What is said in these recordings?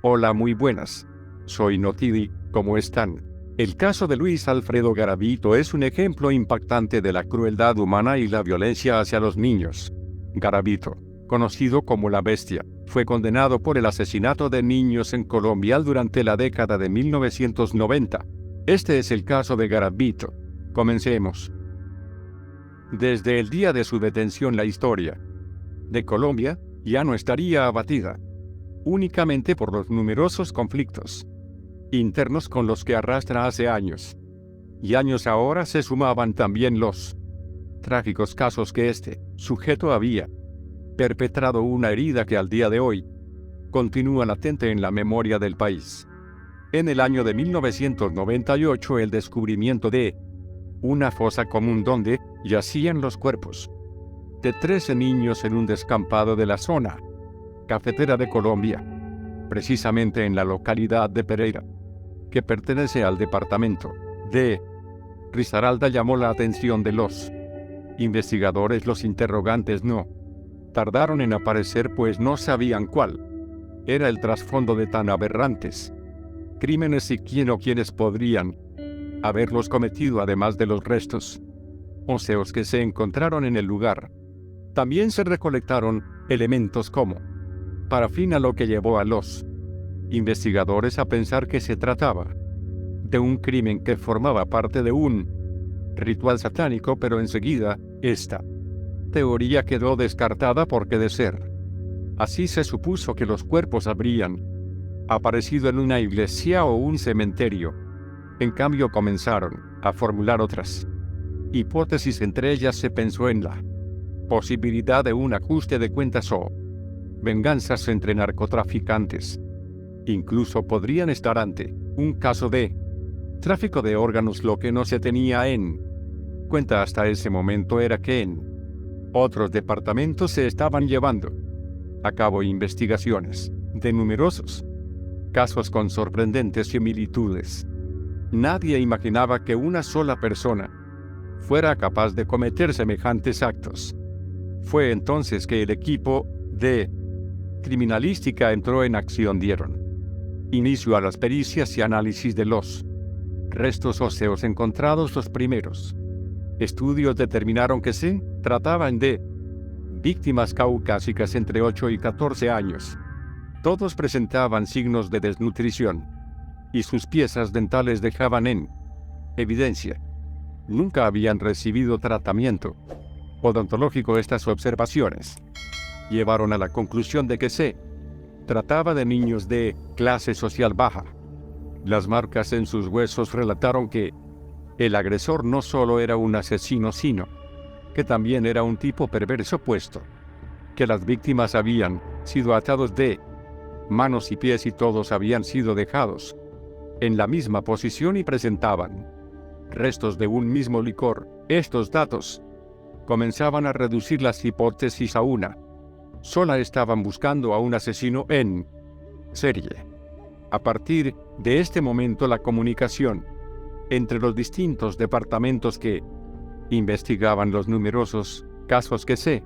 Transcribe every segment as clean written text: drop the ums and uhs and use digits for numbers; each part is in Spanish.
Hola, muy buenas. Soy Notidi, ¿cómo están? El caso de Luis Alfredo Garavito es un ejemplo impactante de la crueldad humana y la violencia hacia los niños. Garavito, conocido como la Bestia, fue condenado por el asesinato de niños en Colombia durante la década de 1990. Este es el caso de Garavito. Comencemos. Desde el día de su detención, la historia de Colombia ya no estaría abatida únicamente por los numerosos conflictos internos con los que arrastra hace años. Y años ahora se sumaban también los trágicos casos que este sujeto había perpetrado, una herida que al día de hoy continúa latente en la memoria del país. En el año de 1998, el descubrimiento de una fosa común donde yacían los cuerpos de 13 niños en un descampado de la zona cafetera de Colombia, precisamente en la localidad de Pereira, que pertenece al departamento de Risaralda, llamó la atención de los investigadores. Los interrogantes no tardaron en aparecer, pues no sabían cuál era el trasfondo de tan aberrantes crímenes y quién o quiénes podrían haberlos cometido, además de los restos óseos que se encontraron en el lugar. También se recolectaron elementos como parafina, lo que llevó a los investigadores a pensar que se trataba de un crimen que formaba parte de un ritual satánico, pero enseguida esta teoría quedó descartada porque, de ser así, se supuso que los cuerpos habrían aparecido en una iglesia o un cementerio. En cambio, comenzaron a formular otras hipótesis. Entre ellas se pensó en la posibilidad de un ajuste de cuentas o venganzas entre narcotraficantes. Incluso podrían estar ante un caso de tráfico de órganos. Lo que no se tenía en cuenta hasta ese momento era que en otros departamentos se estaban llevando a cabo investigaciones de numerosos casos con sorprendentes similitudes. Nadie imaginaba que una sola persona fuera capaz de cometer semejantes actos. Fue entonces que el equipo de criminalística entró en acción. Dieron inicio a las pericias y análisis de los restos óseos encontrados. Los primeros estudios determinaron que se trataban de víctimas caucásicas entre 8 y 14 años. Todos presentaban signos de desnutrición y sus piezas dentales dejaban en evidencia nunca habían recibido tratamiento odontológico. Estas observaciones llevaron a la conclusión de que se trataba de niños de clase social baja. Las marcas en sus huesos relataron que el agresor no solo era un asesino, sino que también era un tipo perverso, puesto que las víctimas habían sido atados de manos y pies y todos habían sido dejados en la misma posición y presentaban restos de un mismo licor. Estos datos comenzaban a reducir las hipótesis a una sola. Estaban buscando a un asesino en serie. A partir de este momento, la comunicación entre los distintos departamentos que investigaban los numerosos casos que se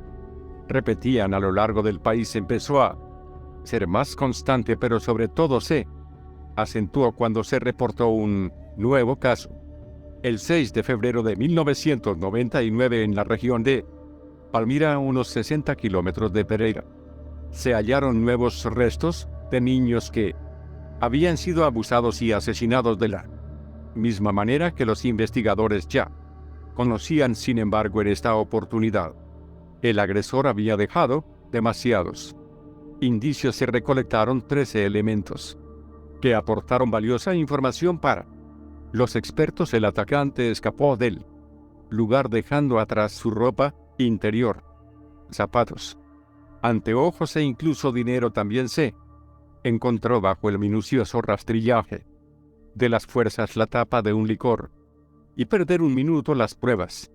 repetían a lo largo del país empezó a ser más constante, pero sobre todo se acentuó cuando se reportó un nuevo caso. El 6 de febrero de 1999, en la región de Palmira, a unos 60 kilómetros de Pereira, se hallaron nuevos restos de niños que habían sido abusados y asesinados de la misma manera que los investigadores ya conocían. Sin embargo, en esta oportunidad, el agresor había dejado demasiados indicios. Se recolectaron 13 elementos que aportaron valiosa información para los expertos. El atacante escapó del lugar dejando atrás su ropa interior, zapatos, anteojos e incluso dinero. También se encontró bajo el minucioso rastrillaje de las fuerzas la tapa de un licor. Y perder un minuto, las pruebas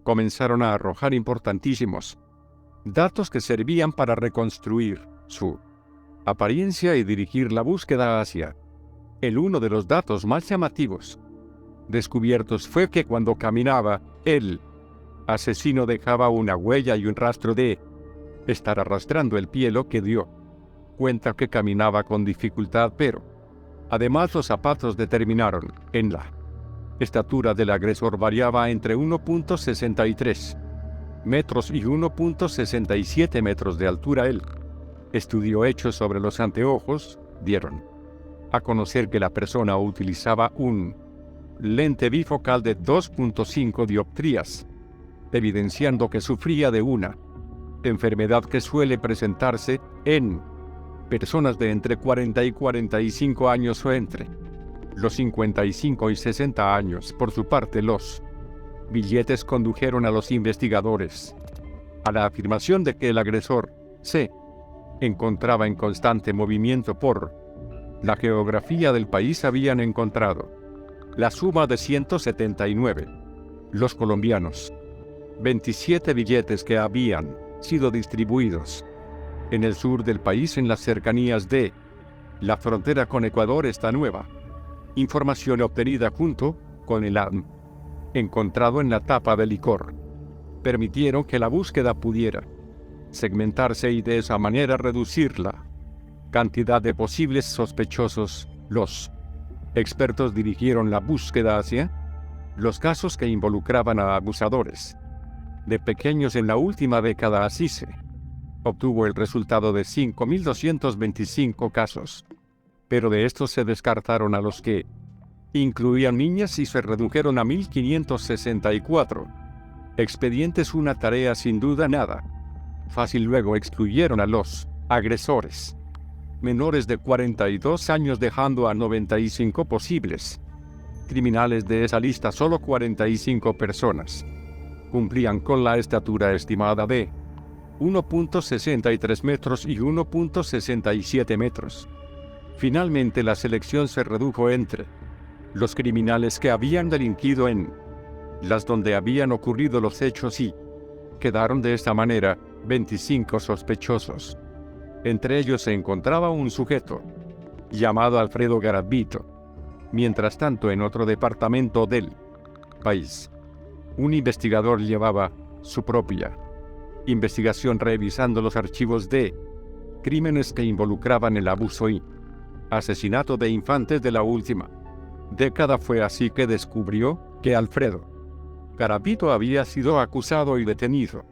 comenzaron a arrojar importantísimos datos que servían para reconstruir su apariencia y dirigir la búsqueda hacia él. Uno de los datos más llamativos descubiertos fue que cuando caminaba, el asesino dejaba una huella y un rastro de estar arrastrando el pie, lo que dio Cuenta que caminaba con dificultad, pero además los zapatos determinaron en la estatura del agresor variaba entre 1.63 metros y 1.67 metros de altura. El estudio hecho sobre los anteojos dieron a conocer que la persona utilizaba un lente bifocal de 2.5 dioptrías, evidenciando que sufría de una enfermedad que suele presentarse en personas de entre 40 y 45 años o entre los 55 y 60 años. Por su parte, los billetes condujeron a los investigadores a la afirmación de que el agresor se encontraba en constante movimiento. Por la geografía del país habían encontrado la suma de 179. Los colombianos, 27 billetes que habían sido distribuidos en el sur del país en las cercanías de la frontera con Ecuador. Esta nueva información obtenida junto con el ADN encontrado en la tapa del licor permitieron que la búsqueda pudiera segmentarse y de esa manera reducir la cantidad de posibles sospechosos. Los expertos dirigieron la búsqueda hacia los casos que involucraban a abusadores de pequeños en la última década. Así se obtuvo el resultado de 5.225 casos, pero de estos se descartaron a los que incluían niñas y se redujeron a 1.564 expedientes. Una tarea sin duda nada fácil. Luego excluyeron a los agresores menores de 42 años, dejando a 95 posibles criminales. De esa lista, solo 45 personas cumplían con la estatura estimada de 1.63 metros y 1.67 metros. Finalmente, la selección se redujo entre los criminales que habían delinquido en las donde habían ocurrido los hechos y quedaron de esta manera 25 sospechosos. Entre ellos se encontraba un sujeto llamado Alfredo Garavito. Mientras tanto, en otro departamento del país, un investigador llevaba su propia investigación revisando los archivos de crímenes que involucraban el abuso y asesinato de infantes de la última década. Fue así que descubrió que Alfredo Garavito había sido acusado y detenido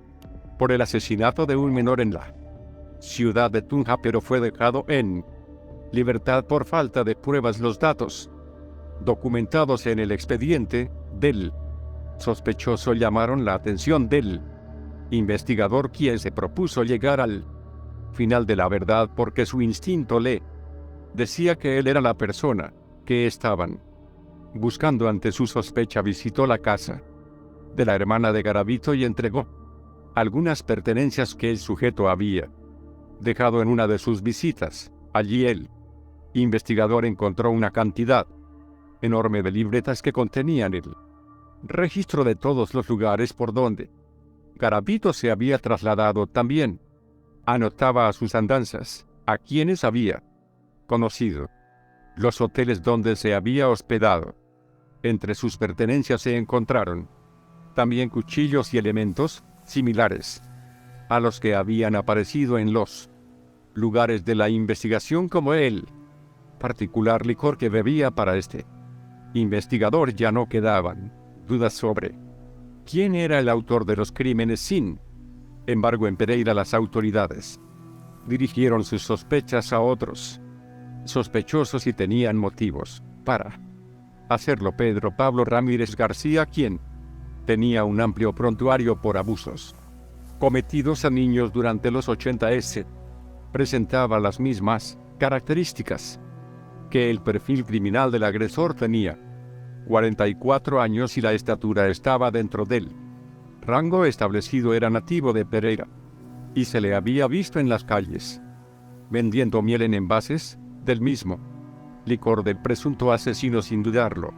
por el asesinato de un menor en la ciudad de Tunja, pero fue dejado en libertad por falta de pruebas. Los datos documentados en el expediente del sospechoso llamaron la atención del investigador, quien se propuso llegar al final de la verdad porque su instinto le decía que él era la persona que estaban buscando. Ante su sospecha, visitó la casa de la hermana de Garavito y entregó algunas pertenencias que el sujeto había dejado en una de sus visitas. Allí el investigador encontró una cantidad enorme de libretas que contenían el registro de todos los lugares por donde Garavito se había trasladado. También anotaba a sus andanzas, a quienes había conocido, los hoteles donde se había hospedado. Entre sus pertenencias se encontraron también cuchillos y elementos similares a los que habían aparecido en los lugares de la investigación, como el particular licor que bebía. Para este investigador ya no quedaban dudas sobre quién era el autor de los crímenes. Sin embargo, en Pereira las autoridades dirigieron sus sospechas a otros sospechosos y tenían motivos para hacerlo. Pedro Pablo Ramírez García, quien tenía un amplio prontuario por abusos cometidos a niños durante los 80s, presentaba las mismas características que el perfil criminal del agresor. Tenía 44 años y la estatura estaba dentro del rango establecido. Era nativo de Pereira y se le había visto en las calles vendiendo miel en envases del mismo licor del presunto asesino. Sin dudarlo,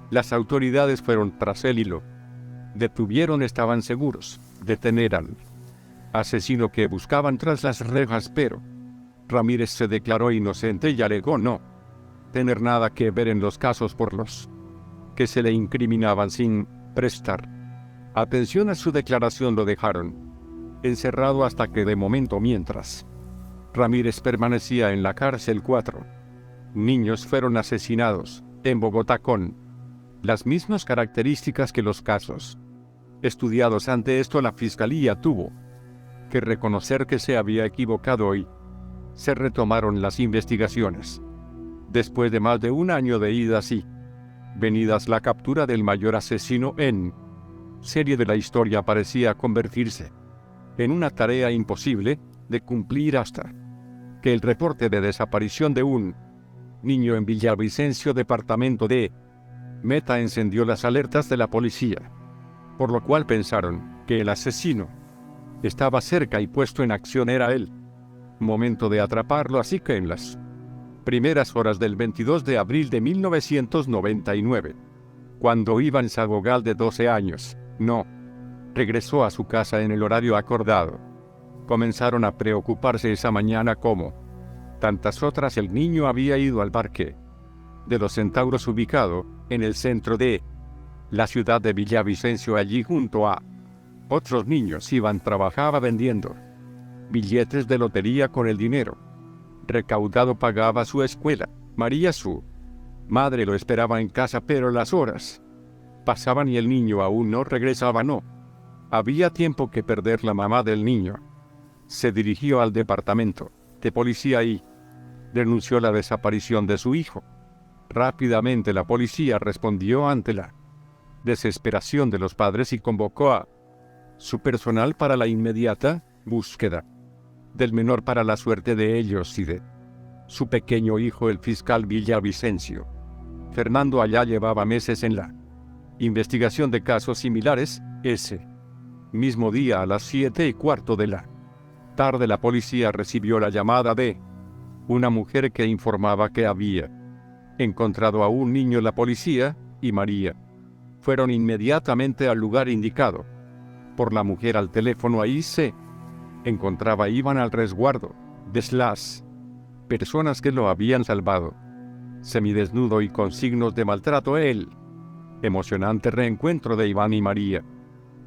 las autoridades fueron tras él y lo detuvieron. Estaban seguros de tener al asesino que buscaban tras las rejas, pero Ramírez se declaró inocente y alegó no tener nada que ver en los casos por los que se le incriminaban. Sin prestar atención a su declaración, lo dejaron encerrado hasta que, de momento, mientras Ramírez permanecía en la cárcel. 4 niños fueron asesinados en Bogotá con las mismas características que los casos estudiados. Ante esto, la Fiscalía tuvo que reconocer que se había equivocado y se retomaron las investigaciones. Después de más de un año de idas y venidas, la captura del mayor asesino en serie de la historia parecía convertirse en una tarea imposible de cumplir hasta que el reporte de desaparición de un niño en Villavicencio, departamento de Meta, encendió las alertas de la policía, por lo cual pensaron que el asesino estaba cerca y puesto en acción era el momento de atraparlo. Así que en las primeras horas del 22 de abril de 1999, cuando Iván Sagogal, de 12 años, no regresó a su casa en el horario acordado, comenzaron a preocuparse. Esa mañana, como tantas otras, el niño había ido al parque de los Centauros, ubicado en el centro de la ciudad de Villavicencio. Allí, junto a otros niños, Iván trabajaba vendiendo billetes de lotería. Con el dinero recaudado pagaba su escuela. María, su madre, lo esperaba en casa, pero las horas pasaban y el niño aún no regresaba. No había tiempo que perder. La mamá del niño se dirigió al departamento de policía y denunció la desaparición de su hijo. Rápidamente la policía respondió ante la desesperación de los padres y convocó a su personal para la inmediata búsqueda del menor. Para la suerte de ellos y de su pequeño hijo, el fiscal Villavicencio Fernando Ayala llevaba meses en la investigación de casos similares. Ese mismo día, a las 7:15 de la tarde, la policía recibió la llamada de una mujer que informaba que había encontrado a un niño. La policía y María fueron inmediatamente al lugar indicado por la mujer. Al teléfono, ahí se encontraba Iván al resguardo de las personas que lo habían salvado, semidesnudo y con signos de maltrato. El emocionante reencuentro de Iván y María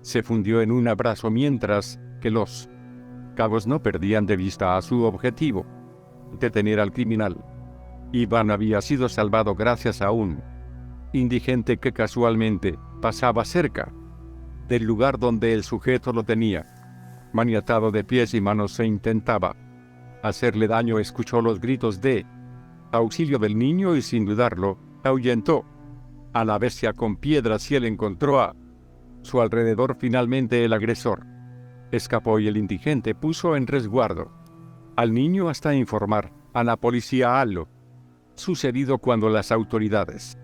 se fundió en un abrazo, mientras que los cabos no perdían de vista a su objetivo: detener al criminal. Iván había sido salvado gracias a un indigente que casualmente pasaba cerca del lugar donde el sujeto lo tenía maniatado de pies y manos e intentaba hacerle daño. Escuchó los gritos de auxilio del niño y, sin dudarlo, ahuyentó a la bestia con piedras y él encontró a su alrededor. Finalmente el agresor escapó y el indigente puso en resguardo al niño hasta informar a la policía a lo sucedido. Cuando las autoridades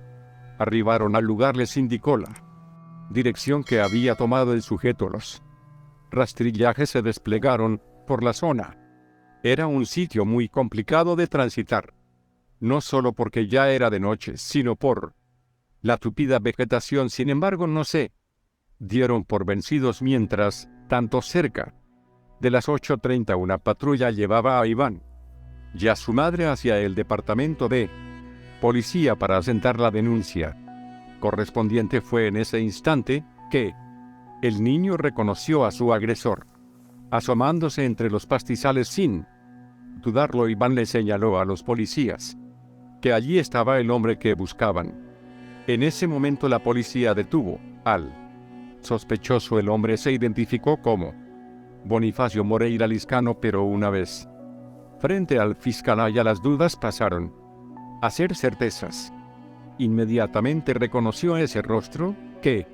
arribaron al lugar, les indicó la dirección que había tomado el sujeto. Los rastrillajes se desplegaron por la zona. Era un sitio muy complicado de transitar, no solo porque ya era de noche, sino por la tupida vegetación. Sin embargo, no se dieron por vencidos. Mientras tanto, cerca de las 8:30, una patrulla llevaba a Iván y a su madre hacia el departamento de policía para asentar la denuncia correspondiente. Fue en ese instante que el niño reconoció a su agresor. Asomándose entre los pastizales, sin dudarlo, Iván le señaló a los policías que allí estaba el hombre que buscaban. En ese momento la policía detuvo al sospechoso. El hombre se identificó como Bonifacio Moreira Liscano, pero una vez frente al fiscal Ayala, las dudas pasaron a ser certezas. Inmediatamente reconoció ese rostro, que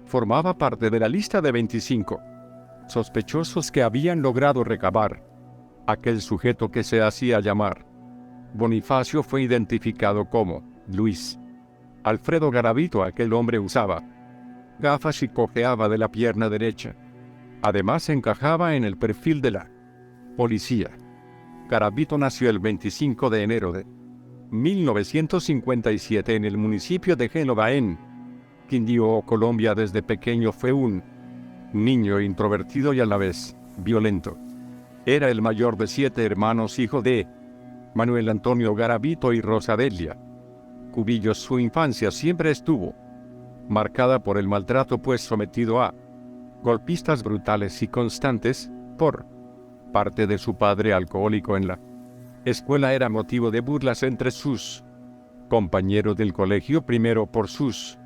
formaba parte de la lista de 25 sospechosos que habían logrado recabar. Aquel sujeto que se hacía llamar Bonifacio fue identificado como Luis Alfredo Garavito. Aquel hombre usaba gafas y cojeaba de la pierna derecha. Además, encajaba en el perfil de la policía. Garavito nació el 25 de enero de 1957 en el municipio de Génova, en Quindío, Colombia. Desde pequeño fue un niño introvertido y a la vez violento. Era el mayor de 7 hermanos, hijo de Manuel Antonio Garavito y Rosa Delia Cubillos. Su infancia siempre estuvo marcada por el maltrato, pues sometido a golpistas brutales y constantes por Parte de su padre alcohólico en la escuela era motivo de burlas entre sus compañeros del colegio, primero por sus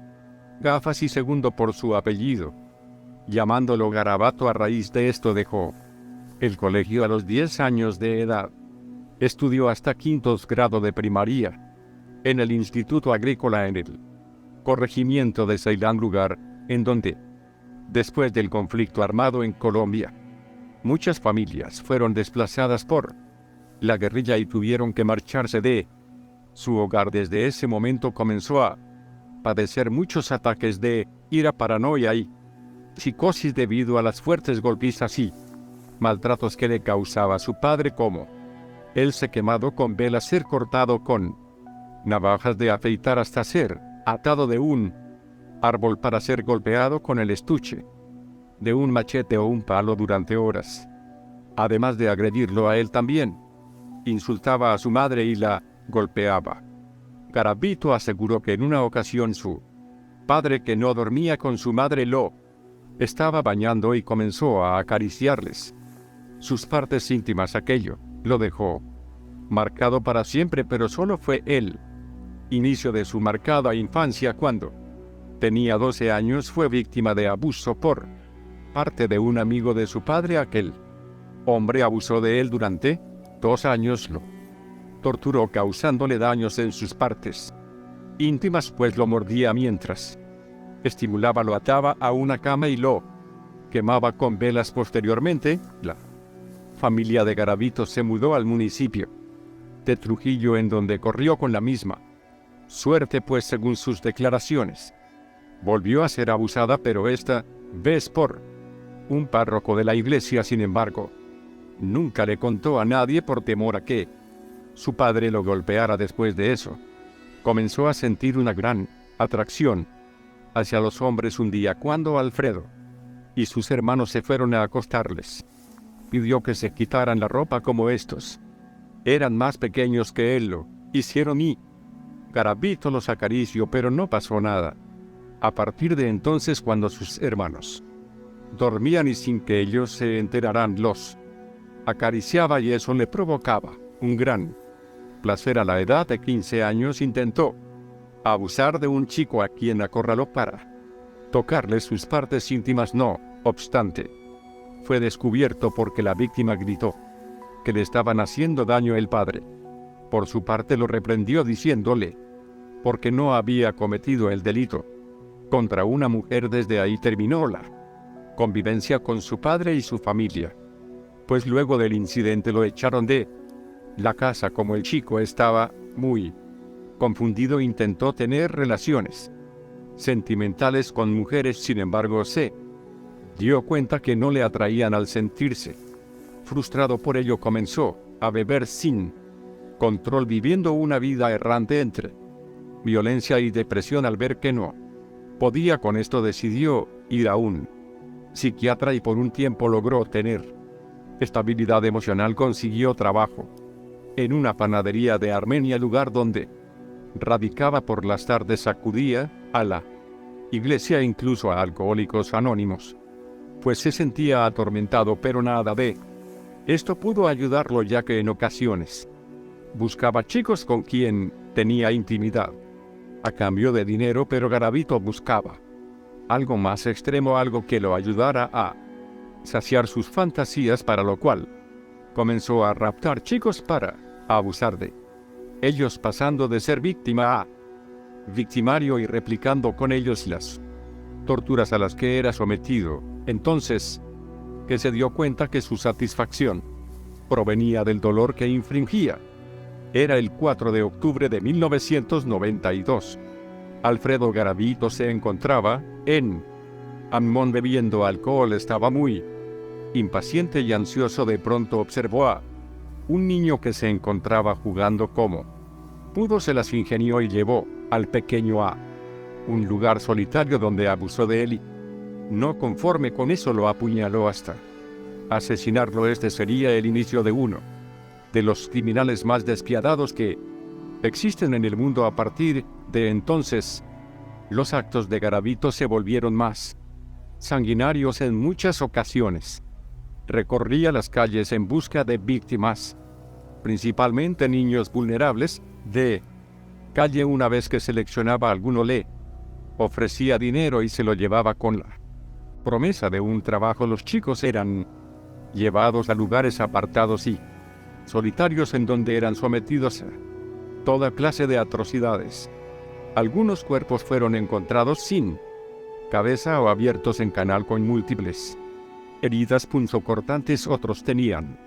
gafas y segundo por su apellido, llamándolo Garabato. A raíz de esto dejó el colegio a los 10 años de edad. Estudió hasta quinto grado de primaria en el Instituto Agrícola en el corregimiento de Ceilán, lugar en donde, después del conflicto armado en Colombia, muchas familias fueron desplazadas por la guerrilla y tuvieron que marcharse de su hogar. Desde ese momento comenzó a padecer muchos ataques de ira, paranoia y psicosis debido a las fuertes golpizas y maltratos que le causaba su padre, como el ser quemado con velas, ser cortado con navajas de afeitar, hasta ser atado de un árbol para ser golpeado con el estuche de un machete o un palo durante horas. Además de agredirlo a él, también insultaba a su madre y la golpeaba. Garavito aseguró que en una ocasión su padre, que no dormía con su madre, lo estaba bañando y comenzó a acariciarles sus partes íntimas. Aquello lo dejó marcado para siempre, pero solo fue el inicio de su marcada infancia. Cuando tenía 12 años fue víctima de abuso por parte de un amigo de su padre. Aquel hombre abusó de él durante 2 años, lo torturó causándole daños en sus partes íntimas, pues lo mordía mientras estimulaba, lo ataba a una cama y lo quemaba con velas. Posteriormente, la familia de Garavito se mudó al municipio de Trujillo, en donde corrió con la misma suerte, pues según sus declaraciones, volvió a ser abusada, pero esta vez por un párroco de la iglesia. Sin embargo, nunca le contó a nadie por temor a que su padre lo golpeara. Después de eso, comenzó a sentir una gran atracción hacia los hombres. Un día, cuando Alfredo y sus hermanos se fueron a acostarles, pidió que se quitaran la ropa, como estos eran más pequeños que él. Lo hicieron y Garavito los acarició, pero no pasó nada. A partir de entonces, cuando sus hermanos dormían y sin que ellos se enteraran, los acariciaba y eso le provocaba un gran placer. A la edad de 15 años intentó abusar de un chico a quien acorraló para tocarle sus partes íntimas. No obstante, fue descubierto porque la víctima gritó que le estaban haciendo daño. El padre, por su parte, lo reprendió diciéndole porque no había cometido el delito contra una mujer. Desde ahí terminó la convivencia con su padre y su familia, pues luego del incidente lo echaron de la casa. Como el chico estaba muy confundido, intentó tener relaciones sentimentales con mujeres. Sin embargo, se dio cuenta que no le atraían. Al sentirse frustrado por ello, comenzó a beber sin control, viviendo una vida errante entre violencia y depresión. Al ver que no podía con esto, decidió ir a un psiquiatra y por un tiempo logró tener estabilidad emocional. Consiguió trabajo en una panadería de Armenia, lugar donde radicaba. Por las tardes acudía a la iglesia e incluso a Alcohólicos Anónimos, pues se sentía atormentado, pero nada de esto pudo ayudarlo, ya que en ocasiones buscaba chicos con quien tenía intimidad a cambio de dinero, pero Garavito buscaba algo más extremo, algo que lo ayudara a saciar sus fantasías, para lo cual comenzó a raptar chicos para abusar de ellos, pasando de ser víctima a victimario y replicando con ellos las torturas a las que era sometido. Entonces, que se dio cuenta que su satisfacción provenía del dolor que infringía. Era el 4 de octubre de 1992. Alfredo Garavito se encontraba en Amón bebiendo alcohol. Estaba muy impaciente y ansioso. De pronto observó a un niño que se encontraba jugando. Como pudo, se las ingenió y llevó al pequeño a un lugar solitario donde abusó de él y, no conforme con eso, lo apuñaló hasta asesinarlo. Este sería el inicio de uno de los criminales más despiadados que existen en el mundo. A partir de entonces, los actos de Garavito se volvieron más sanguinarios en muchas ocasiones. Recorría las calles en busca de víctimas, principalmente niños vulnerables, de calle. Una vez que seleccionaba a alguno, le ofrecía dinero y se lo llevaba con la promesa de un trabajo. Los chicos eran llevados a lugares apartados y solitarios en donde eran sometidos a toda clase de atrocidades. Algunos cuerpos fueron encontrados sin cabeza o abiertos en canal con múltiples heridas punzocortantes. Otros tenían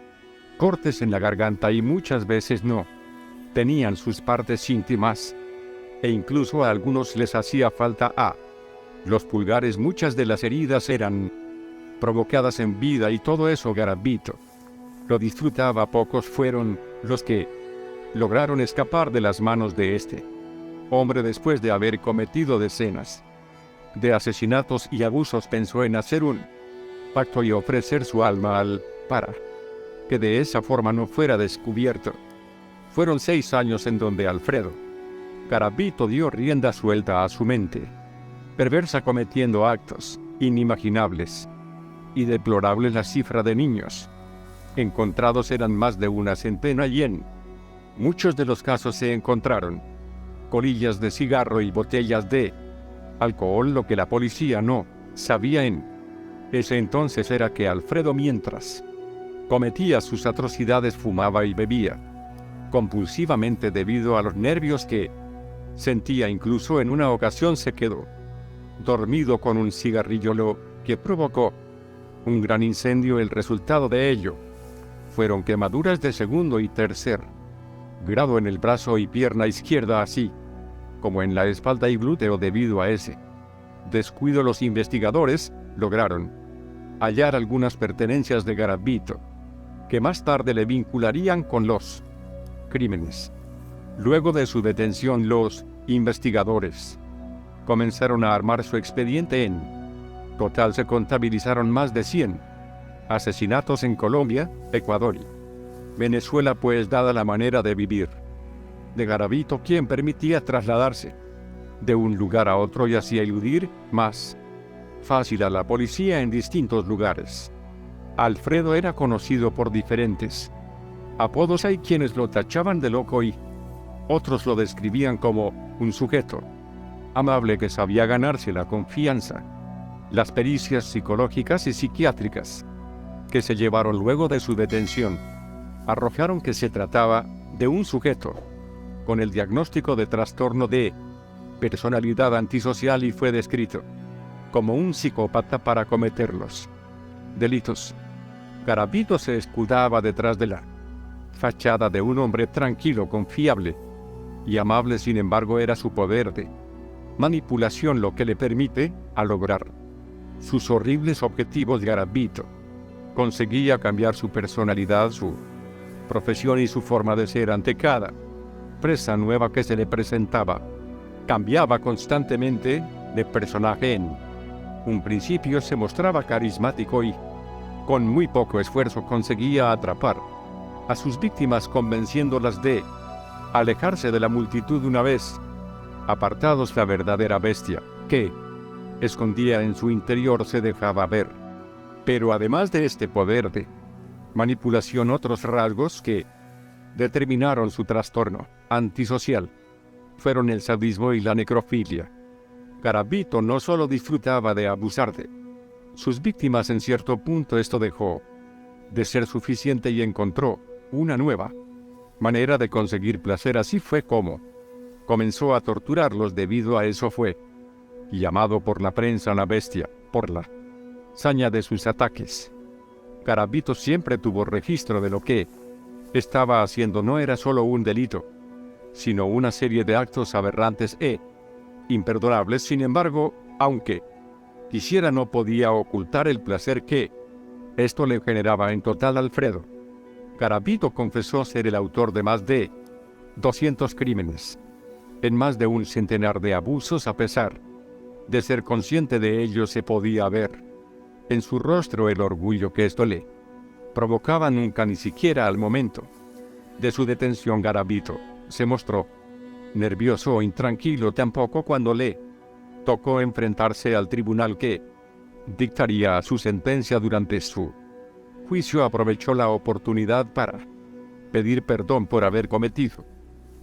cortes en la garganta y muchas veces no tenían sus partes íntimas, e incluso a algunos les hacía falta los pulgares. Muchas de las heridas eran provocadas en vida y todo eso Garavito lo disfrutaba. Pocos fueron los que lograron escapar de las manos de este hombre. Después de haber cometido decenas de asesinatos y abusos, pensó en hacer un pacto y ofrecer su alma para que de esa forma no fuera descubierto. Fueron 6 años en donde Alfredo Garavito dio rienda suelta a su mente perversa, cometiendo actos inimaginables y deplorables. La cifra de niños encontrados eran más de una centena y en muchos de los casos se encontraron colillas de cigarro y botellas de alcohol. Lo que la policía no sabía en ese entonces era que Alfredo, mientras cometía sus atrocidades, fumaba y bebía compulsivamente debido a los nervios que sentía. Incluso en una ocasión se quedó dormido con un cigarrillo, lo que provocó un gran incendio. El resultado de ello fueron quemaduras de segundo y tercer grado en el brazo y pierna izquierda, así como en la espalda y glúteo. Debido a ese descuido, los investigadores lograron hallar algunas pertenencias de Garavito que más tarde le vincularían con los crímenes. Luego de su detención, los investigadores comenzaron a armar su expediente. En total se contabilizaron más de 100 asesinatos en Colombia, Ecuador y Venezuela, pues dada la manera de vivir de Garavito, quien permitía trasladarse de un lugar a otro y hacía eludir más fácil a la policía en distintos lugares, Alfredo era conocido por diferentes apodos. Hay quienes lo tachaban de loco y otros lo describían como un sujeto amable que sabía ganarse la confianza. Las pericias psicológicas y psiquiátricas que se llevaron luego de su detención arrojaron que se trataba de un sujeto con el diagnóstico de trastorno de personalidad antisocial y fue descrito como un psicópata para cometer los delitos. Garavito se escudaba detrás de la fachada de un hombre tranquilo, confiable y amable. Sin embargo, era su poder de manipulación lo que le permite lograr sus horribles objetivos. Garavito conseguía cambiar su personalidad, su profesión y su forma de ser ante cada presa nueva que se le presentaba. Cambiaba constantemente de personaje. En un principio se mostraba carismático y con muy poco esfuerzo conseguía atrapar a sus víctimas, convenciéndolas de alejarse de la multitud. Una vez apartados, la verdadera bestia que escondía en su interior se dejaba ver. Pero además de este poder de manipulación, otros rasgos que determinaron su trastorno antisocial fueron el sadismo y la necrofilia. Garavito no solo disfrutaba de abusar de sus víctimas. En cierto punto esto dejó de ser suficiente y encontró una nueva manera de conseguir placer. Así fue como comenzó a torturarlos. Debido a eso fue llamado por la prensa la bestia, por la saña de sus ataques. Garavito siempre tuvo registro de lo que estaba haciendo. No era solo un delito, sino una serie de actos aberrantes e imperdonables. Sin embargo, aunque quisiera, no podía ocultar el placer que esto le generaba. En total, Alfredo Garavito confesó ser el autor de más de 200 crímenes, en más de un centenar de abusos. A pesar de ser consciente de ello, se podía ver en su rostro el orgullo que esto le provocaba. Nunca, ni siquiera al momento de su detención, Garavito se mostró nervioso o intranquilo, tampoco cuando le tocó enfrentarse al tribunal que dictaría su sentencia. Durante su juicio aprovechó la oportunidad para pedir perdón por haber cometido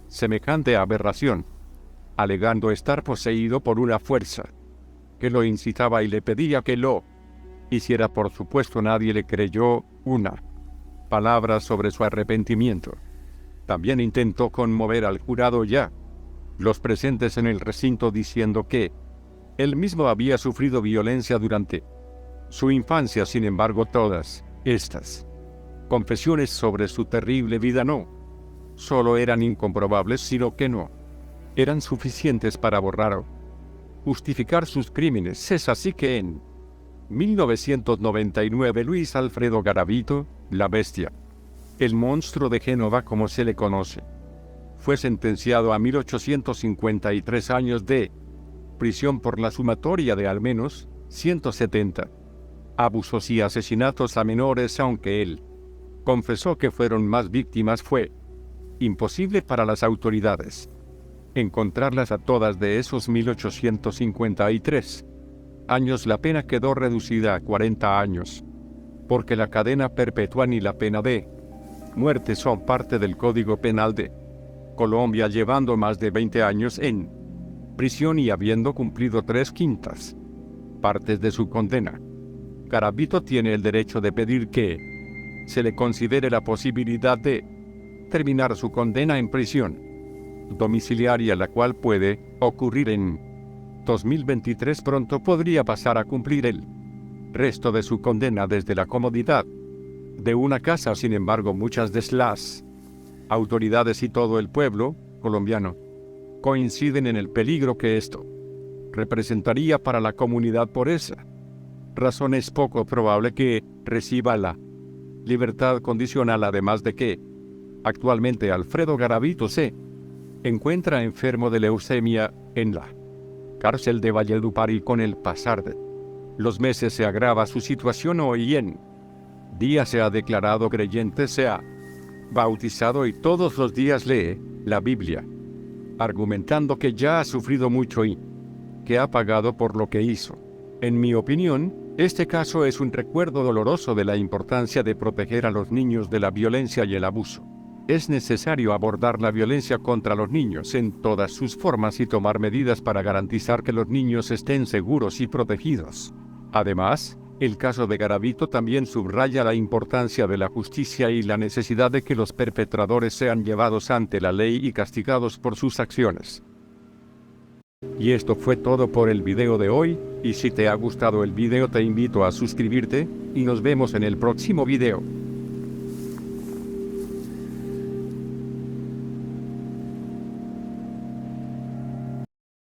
semejante aberración, alegando estar poseído por una fuerza que lo incitaba y le pedía que lo hiciera. Por supuesto, nadie le creyó una palabra sobre su arrepentimiento. También intentó conmover al jurado y a los presentes en el recinto diciendo que él mismo había sufrido violencia durante su infancia. Sin embargo, todas estas confesiones sobre su terrible vida no solo eran incomprobables, sino que no eran suficientes para borrar o justificar sus crímenes. Es así que en 1999 Luis Alfredo Garavito, la Bestia, el monstruo de Génova como se le conoce, fue sentenciado a 1853 años de prisión por la sumatoria de al menos 170 abusos y asesinatos a menores. Aunque él confesó que fueron más víctimas, fue imposible para las autoridades encontrarlas a todas de esos 1853 años. La pena quedó reducida a 40 años, porque la cadena perpetua ni la pena de muerte son parte del Código Penal de Colombia, llevando más de 20 años en prisión y habiendo cumplido 3/5 partes de su condena. Garavito tiene el derecho de pedir que se le considere la posibilidad de terminar su condena en prisión domiciliaria, la cual puede ocurrir en 2023. Pronto podría pasar a cumplir el resto de su condena desde la comodidad de una casa. Sin embargo, muchas de las autoridades y todo el pueblo colombiano coinciden en el peligro que esto representaría para la comunidad. Por esa razón es poco probable que reciba la libertad condicional, además de que actualmente Alfredo Garavito se encuentra enfermo de leucemia en la cárcel de Valledupar y con el pasar de los meses se agrava su situación. Hoy en día se ha declarado creyente, se ha bautizado y todos los días lee la Biblia, argumentando que ya ha sufrido mucho y que ha pagado por lo que hizo. En mi opinión, este caso es un recuerdo doloroso de la importancia de proteger a los niños de la violencia y el abuso. Es necesario abordar la violencia contra los niños en todas sus formas y tomar medidas para garantizar que los niños estén seguros y protegidos. Además, el caso de Garavito también subraya la importancia de la justicia y la necesidad de que los perpetradores sean llevados ante la ley y castigados por sus acciones. Y esto fue todo por el video de hoy, y si te ha gustado el video te invito a suscribirte, y nos vemos en el próximo video.